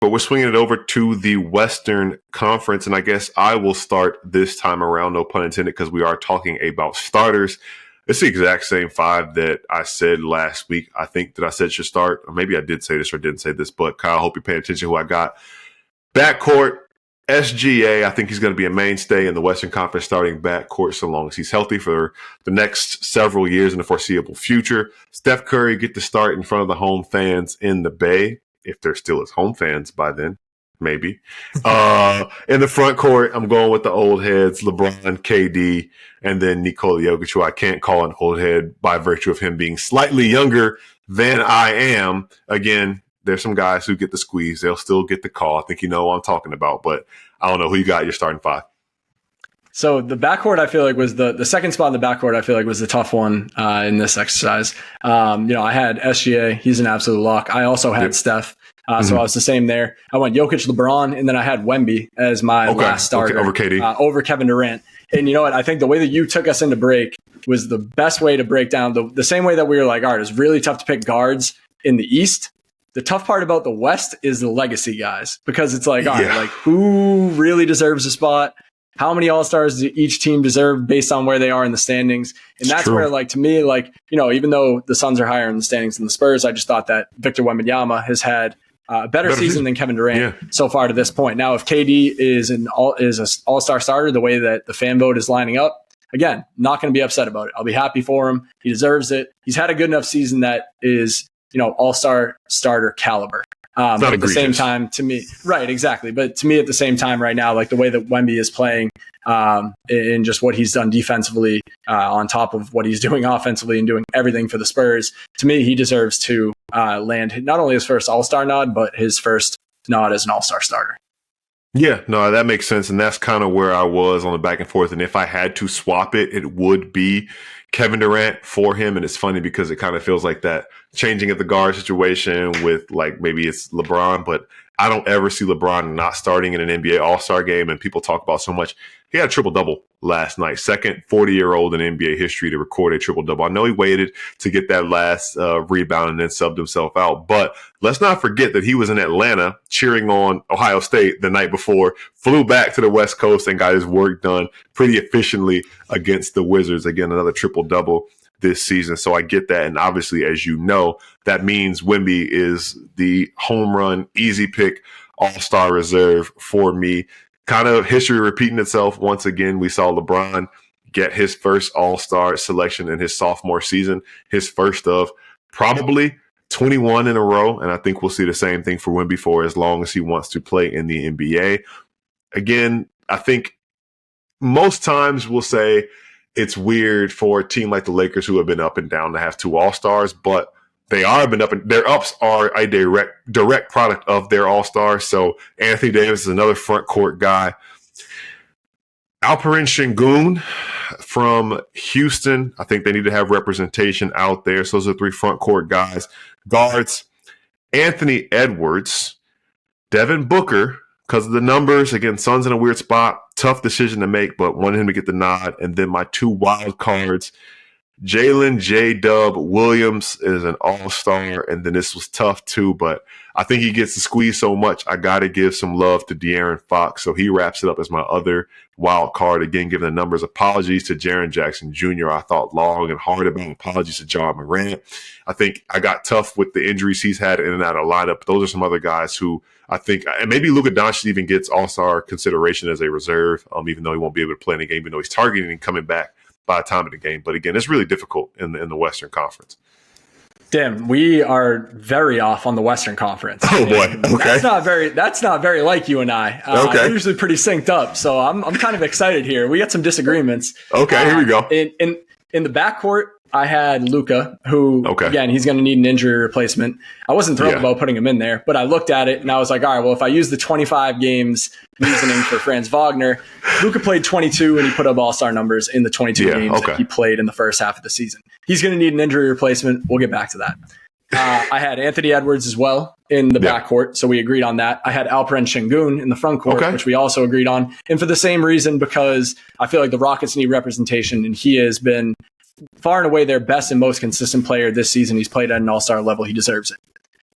But we're swinging it over to the Western Conference, and I guess I will start this time around, no pun intended, because we are talking about starters. It's the exact same five that I said last week. I think that I said should start, or maybe I did say this or didn't say this, but Kyle, I hope you're paying attention to who I got. Backcourt, SGA, I think he's going to be a mainstay in the Western Conference starting backcourt so long as he's healthy for the next several years in the foreseeable future. Steph Curry get to start in front of the home fans in the Bay, if they're still his home fans by then, maybe. In the front court, I'm going with the old heads, LeBron, KD, and then Nikola Jokic, who I can't call an old head by virtue of him being slightly younger than I am. Again, there's some guys who get the squeeze. They'll still get the call. I think you know what I'm talking about, but I don't know who you got your starting five. So the backcourt, I feel like was the second spot in the backcourt. I feel like was the tough one in this exercise. I had SGA. He's an absolute lock. I also had Steph. So I was the same there. I went Jokic, LeBron, and then I had Wemby as my last starter over KD, over Kevin Durant. And you know what? I think the way that you took us into break was the best way to break down the same way that we were like, all right, it's really tough to pick guards in the East. The tough part about the West is the legacy guys, because it's like, all right, like who really deserves a spot? How many All-Stars do each team deserve based on where they are in the standings? And that's where, like, to me, like, even though the Suns are higher in the standings than the Spurs, I just thought that Victor Wembanyama has had a better season than Kevin Durant so far to this point. Now, if KD is an All-Star starter, the way that the fan vote is lining up, again, not going to be upset about it. I'll be happy for him. He deserves it. He's had a good enough season that is, All-Star starter caliber. But at the same time, to me, right, exactly. But to me, at the same time, right now, like the way that Wemby is playing and just what he's done defensively on top of what he's doing offensively and doing everything for the Spurs, to me, he deserves to land not only his first All-Star nod, but his first nod as an All-Star starter. Yeah, no, that makes sense. And that's kind of where I was on the back and forth. And if I had to swap it, it would be Kevin Durant for him. And it's funny because it kind of feels like that changing of the guard situation with like maybe it's LeBron, but I don't ever see LeBron not starting in an NBA All-Star game. And people talk about so much. He had a triple-double last night, second 40-year-old in NBA history to record a triple-double. I know he waited to get that last rebound and then subbed himself out. But let's not forget that he was in Atlanta cheering on Ohio State the night before, flew back to the West Coast and got his work done pretty efficiently against the Wizards. Again, another triple-double this season. So I get that. And obviously, as you know, that means Wemby is the home run, easy pick, All-Star reserve for me. Kind of history repeating itself. Once again, we saw LeBron get his first All-Star selection in his sophomore season, his first of probably 21 in a row. And I think we'll see the same thing for Wemby for as long as he wants to play in the NBA. Again, I think most times we'll say it's weird for a team like the Lakers who have been up and down to have two All-Stars, but they are been up, and their ups are a direct product of their All-Stars. So Anthony Davis is another front court guy. Alperen Sengun from Houston. I think they need to have representation out there. So those are three front court guys. Guards, Anthony Edwards, Devin Booker, because of the numbers. Again, Suns in a weird spot. Tough decision to make, but wanted him to get the nod. And then my two wild cards, Jalen J-Dub Williams is an all-star, and then this was tough too, but I think he gets the squeeze so much, I got to give some love to De'Aaron Fox, so he wraps it up as my other wild card. Again, given the numbers, apologies to Jaren Jackson Jr. I thought long and hard about. Apologies to John Morant. I think I got tough with the injuries he's had in and out of lineup. Those are some other guys who I think, and maybe Luka Doncic even gets all-star consideration as a reserve, even though he won't be able to play in the game, even though he's targeting and coming back by the time of the game. But again, it's really difficult in the Western Conference. Damn, we are very off on the Western Conference. Oh boy, okay. That's not very like you and I. Okay, we're usually pretty synced up, so I'm kind of excited here. We got some disagreements. Okay, here we go. In the backcourt, I had Luka, who again he's going to need an injury replacement. I wasn't thrilled about putting him in there, but I looked at it and I was like, all right, well, if I use the 25 games reasoning for Franz Wagner, Luka played 22 and he put up all-star numbers in the 22 games that he played in the first half of the season. He's going to need an injury replacement. We'll get back to that. I had Anthony Edwards as well in the backcourt, so we agreed on that. I had Alperen Sengun in the front court, which we also agreed on. And for the same reason, because I feel like the Rockets need representation, and he has been far and away their best and most consistent player this season. He's played at an all-star level. He deserves it.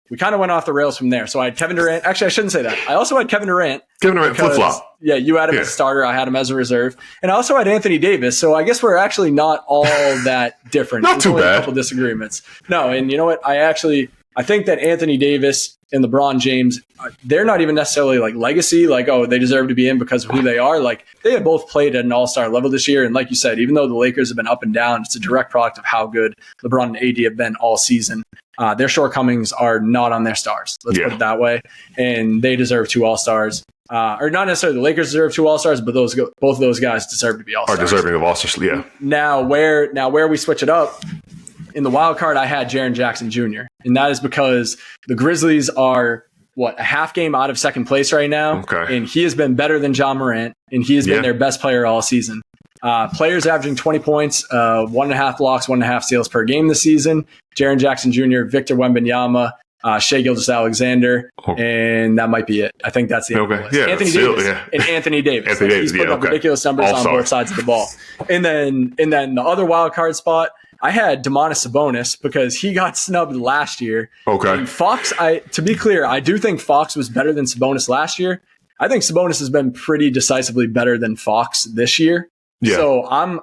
we kind of went off the rails from there. So I had Kevin Durant. Actually, I shouldn't say that. I also had Kevin Durant. Kevin Durant flip-flop. Yeah, you had him as a starter. I had him as a reserve. And I also had Anthony Davis. So I guess we're actually not all that different. Not too bad. A couple disagreements. No, and you know what? I think that Anthony Davis and LeBron James, they're not even necessarily like legacy, like, oh, they deserve to be in because of who they are. Like, they have both played at an all-star level this year. And like you said, even though the Lakers have been up and down, it's a direct product of how good LeBron and AD have been all season. Their shortcomings are not on their stars. Let's put it that way. And they deserve 2 all-stars. Or not necessarily the Lakers deserve 2 all-stars, but both of those guys deserve to be all-stars. Are deserving of all-stars, yeah. Now where we switch it up, in the wild card, I had Jaren Jackson Jr., and that is because the Grizzlies are, a half game out of second place right now, and he has been better than John Morant, and he has been their best player all season. Players averaging 20 points, 1.5 blocks, 1.5 steals per game this season. Jaren Jackson Jr., Victor Wembanyama, Shai Gilgeous-Alexander, and that might be it. I think that's the end of the list. Yeah, Anthony Davis. He's putting up ridiculous numbers on both sides of the ball. And then the other wild card spot, I had Domantas Sabonis because he got snubbed last year. And Fox, to be clear, I do think Fox was better than Sabonis last year. I think Sabonis has been pretty decisively better than Fox this year. Yeah. So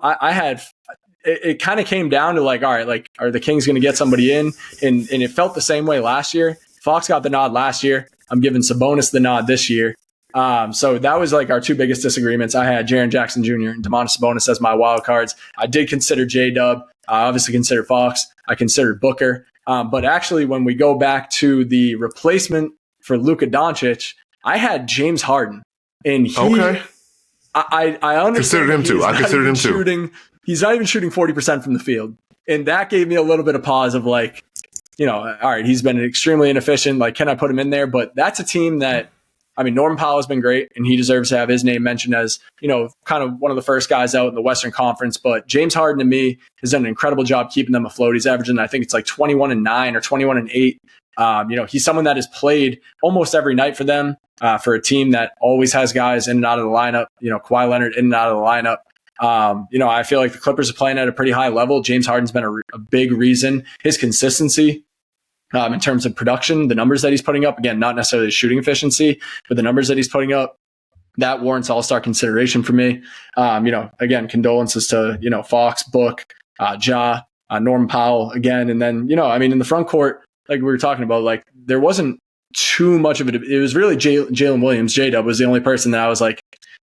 it kind of came down to like, all right, like, are the Kings going to get somebody in? And it felt the same way last year. Fox got the nod last year. I'm giving Sabonis the nod this year. So that was like our 2 biggest disagreements. I had Jaren Jackson Jr. and Domantas Sabonis as my wild cards. I did consider J-Dub. I obviously considered Fox. I considered Booker. But actually, when we go back to the replacement for Luka Doncic, I had James Harden. And I understand. Considered him too. I considered him too. He's not even shooting 40% from the field. And that gave me a little bit of pause of like, all right, he's been extremely inefficient. Like, can I put him in there? But that's a team that, Norman Powell has been great, and he deserves to have his name mentioned as, kind of one of the first guys out in the Western Conference. But James Harden, to me, has done an incredible job keeping them afloat. He's averaging, I think it's like 21-9 or 21-8. He's someone that has played almost every night for them, for a team that always has guys in and out of the lineup. Kawhi Leonard in and out of the lineup. I feel like the Clippers are playing at a pretty high level. James Harden's been a big reason. His consistency in terms of production, the numbers that he's putting up, again, not necessarily the shooting efficiency, but the numbers that he's putting up, that warrants all-star consideration for me. Again, condolences to, Fox, Book, Norman Powell again. And then, in the front court, like we were talking about, like there wasn't too much of it. It was really Jalen Williams. J-Dub was the only person that I was like,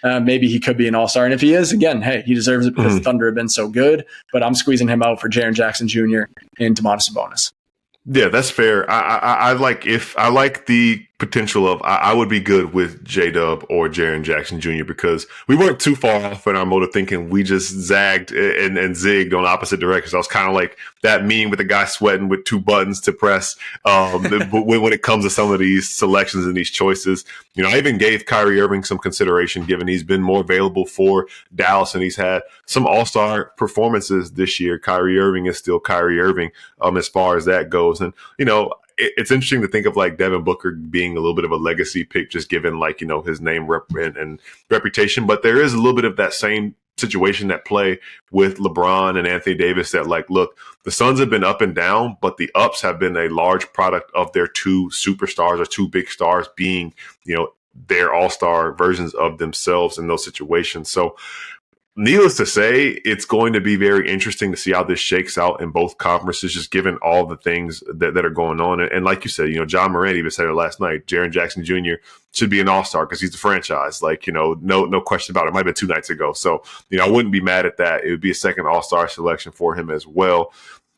maybe he could be an all-star. And if he is, again, hey, he deserves it because the Thunder have been so good. But I'm squeezing him out for Jaren Jackson Jr. and Domantas Sabonis. Yeah, that's fair. I like the potential of I would be good with J-Dub or Jaren Jackson Jr. because we weren't too far off in our mode of thinking. We just zagged and zigged on opposite directions. I was kind of like that meme with the guy sweating with 2 buttons to press. But when it comes to some of these selections and these choices, I even gave Kyrie Irving some consideration given he's been more available for Dallas and he's had some all-star performances this year. Kyrie Irving is still Kyrie Irving as far as that goes. And, it's interesting to think of like Devin Booker being a little bit of a legacy pick, just given like, his name and reputation. But there is a little bit of that same situation at play with LeBron and Anthony Davis that like, look, the Suns have been up and down, but the ups have been a large product of their 2 superstars or 2 big stars being, their all-star versions of themselves in those situations. So needless to say, it's going to be very interesting to see how this shakes out in both conferences, just given all the things that are going on. And like you said, John Morant even said it last night, Jaren Jackson Jr. should be an all-star because he's the franchise. Like, no question about it. It might have been 2 nights ago. So, I wouldn't be mad at that. It would be a second all-star selection for him as well.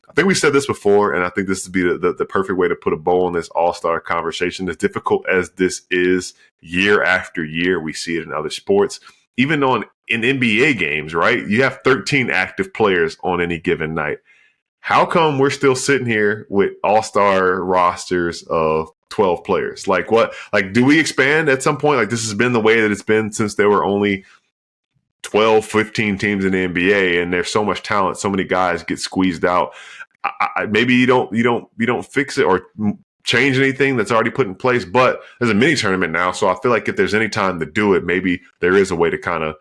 I think we said this before, and I think this would be the perfect way to put a bow on this all-star conversation. As difficult as this is year after year, we see it in other sports. Even in NBA games, right? You have 13 active players on any given night. How come we're still sitting here with all-star rosters of 12 players? Like what? Like, do we expand at some point? Like this has been the way that it's been since there were only 12, 15 teams in the NBA, and there's so much talent, so many guys get squeezed out. Maybe you don't fix it or change anything that's already put in place, but there's a mini tournament now. So I feel like if there's any time to do it, maybe there is a way to kind of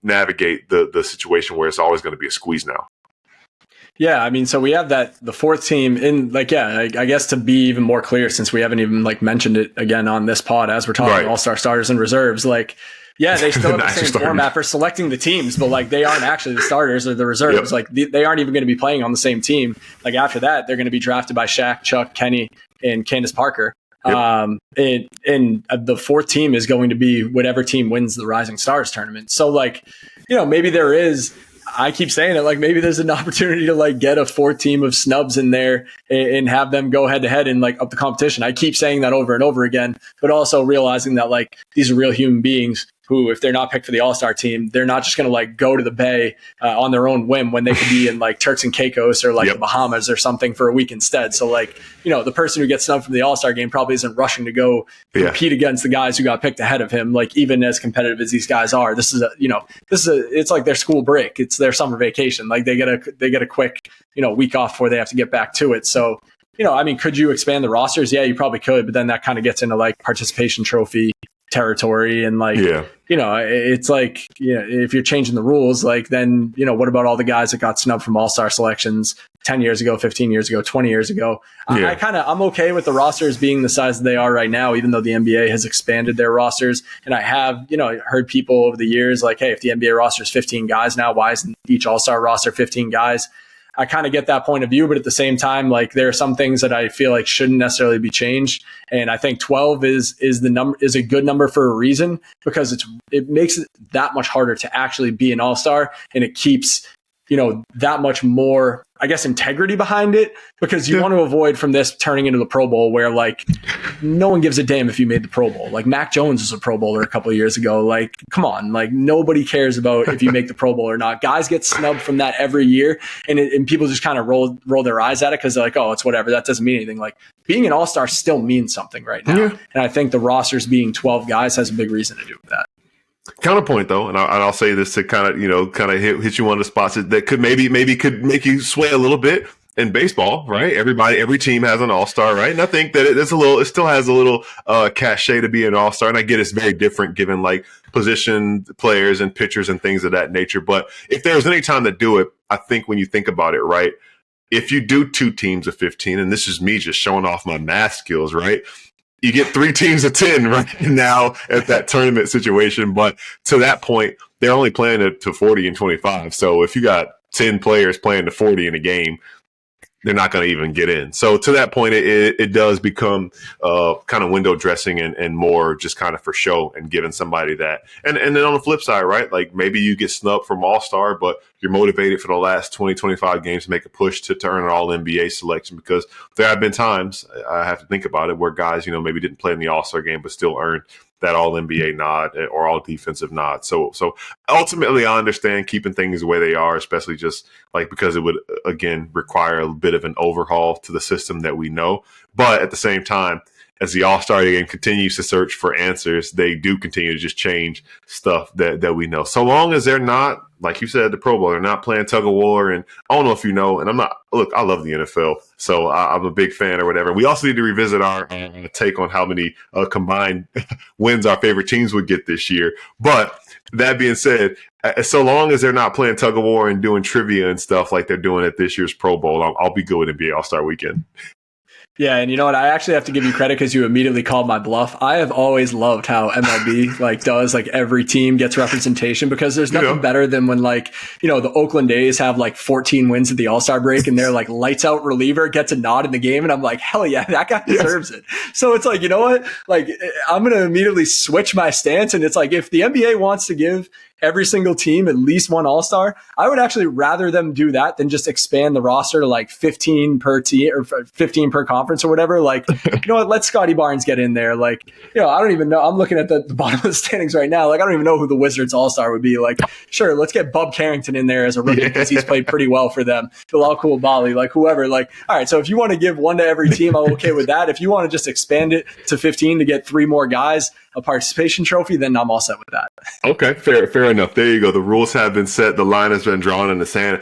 navigate the situation where it's always going to be a squeeze now. Yeah, I mean, so we have the fourth team in, like, yeah, I guess to be even more clear, since we haven't even like mentioned it again on this pod as we're talking all-star starters and reserves, like, yeah, they still have the same format for selecting the teams, but like they aren't actually the starters or the reserves. Like they aren't even going to be playing on the same team. Like after that, they're going to be drafted by Shaq, Chuck, Kenny, and Candace Parker. And the fourth team is going to be whatever team wins the Rising Stars tournament. So like, maybe there is, I keep saying it, like maybe there's an opportunity to like get a fourth team of snubs in there and have them go head to head and like up the competition. I keep saying that over and over again, but also realizing that like these are real human beings who, if they're not picked for the All-Star team, they're not just going to like go to the Bay on their own whim when they could be in like Turks and Caicos or like the Bahamas or something for a week instead. So like, the person who gets snubbed from the All-Star game probably isn't rushing to go compete against the guys who got picked ahead of him. Like even as competitive as these guys are, it's like their school break. It's their summer vacation. Like they get a quick, week off before they have to get back to it. So, I mean, could you expand the rosters? Yeah, you probably could, but then that kind of gets into like participation trophy territory and like it's like if you're changing the rules, like then what about all the guys that got snubbed from all-star selections 10 years ago, 15 years ago, 20 years ago? I'm okay with the rosters being the size that they are right now, even though the NBA has expanded their rosters. And I have heard people over the years like, hey, if the NBA roster is 15 guys now, why isn't each all-star roster 15 guys? I kind of get that point of view, but at the same time, like there are some things that I feel like shouldn't necessarily be changed. And I think 12 is a good number for a reason, because it makes it that much harder to actually be an all-star, and it keeps that much more, I guess, integrity behind it, because you want to avoid from this turning into the Pro Bowl where like no one gives a damn if you made the Pro Bowl. Like Mac Jones was a Pro Bowler a couple of years ago. Like, come on, like nobody cares about if you make the Pro Bowl or not. Guys get snubbed from that every year, and people just kind of roll their eyes at it because they're like, oh, it's whatever. That doesn't mean anything. Like being an all-star still means something right now. And I think the rosters being 12 guys has a big reason to do with that. Counterpoint though, and I'll say this to kind of hit you on the spots that could maybe could make you sway a little bit. In baseball, right? Every team has an all-star, right? And I think that it still has a little cachet to be an all-star. And I get it's very different given like position players and pitchers and things of that nature. But if there's any time to do it, I think when you think about it, right? If you do 2 teams of 15, and this is me just showing off my math skills, right? You get 3 teams of 10 right now at that tournament situation. But to that point, they're only playing it to 40 and 25. So if you got 10 players playing to 40 in a game, they're not going to even get in. So to that point, it does become kind of window dressing and more just kind of for show and giving somebody that. And then on the flip side, right, like maybe you get snubbed from All-Star, but you're motivated for the last 20, 25 games to make a push to earn an All-NBA selection, because there have been times, I have to think about it, where guys, maybe didn't play in the All-Star game but still earned that All-NBA nod or All-Defensive nod. So ultimately, I understand keeping things the way they are, especially just like because it would, again, require a bit of an overhaul to the system that we know. But at the same time, as the All-Star game continues to search for answers, they do continue to just change stuff that we know. So long as they're not, like you said, the Pro Bowl, they're not playing tug of war. And I don't know if you know, and I love the NFL, so I'm a big fan or whatever. We also need to revisit our take on how many combined wins our favorite teams would get this year. But that being said, so long as they're not playing tug of war and doing trivia and stuff like they're doing at this year's Pro Bowl, I'll be good with NBA All-Star Weekend. Yeah, and you know what? I actually have to give you credit because you immediately called my bluff. I have always loved how MLB does every team gets representation, because there's nothing better than when the Oakland A's have 14 wins at the All-Star break and their lights out reliever gets a nod in the game, and I'm like, hell yeah, that guy deserves it. So it's you know what? I'm gonna immediately switch my stance, and it's if the NBA wants to give every single team at least one All-Star, I would actually rather them do that than just expand the roster to 15 per team or 15 per conference or whatever. You know what? Let Scotty Barnes get in there. I don't even know. I'm looking at the bottom of the standings right now. I don't even know who the Wizards All-Star would be. Sure, let's get Bub Carrington in there as a rookie because he's played pretty well for them. Bilal Coulibaly, whoever. All right, so if you want to give one to every team, I'm okay with that. If you want to just expand it to 15 to get 3 more guys a participation trophy, then I'm all set with that. Okay, fair enough. There you go. The rules have been set. The line has been drawn in the sand.